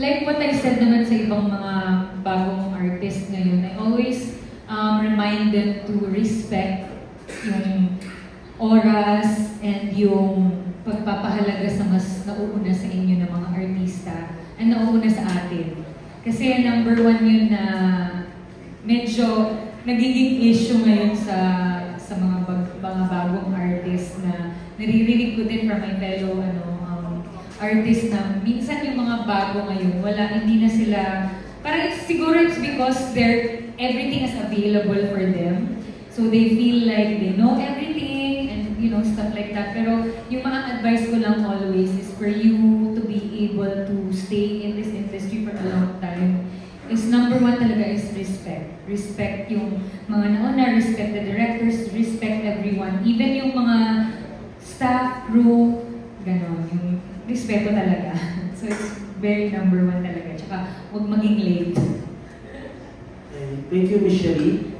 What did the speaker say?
like what I said naman sa ibang mga bagong artist ngayon, I always remind them to respect yung oras and yung pagpapahalaga sa mas nauuna sa inyo ng mga artista and nauuna sa atin. Kasi number one yun na medyo nagiging issue ngayon sa mga bagong artist na naririnig ko din from my fellow artist na minsan yung mga bago ngayon, hindi na sila, parang siguro it's because everything is available for them. So they feel like they know everything and stuff like that. Pero yung mga advice ko lang always is for you to be able to stay in this industry for a long time. Is number one talaga is respect. Respect yung mga nauna, respect the directors, respect everyone. Even yung mga staff, crew, ganon. Yung respeto talaga. So it's very number one talaga. Tsaka huwag maging late. Thank you, Miss Shelly.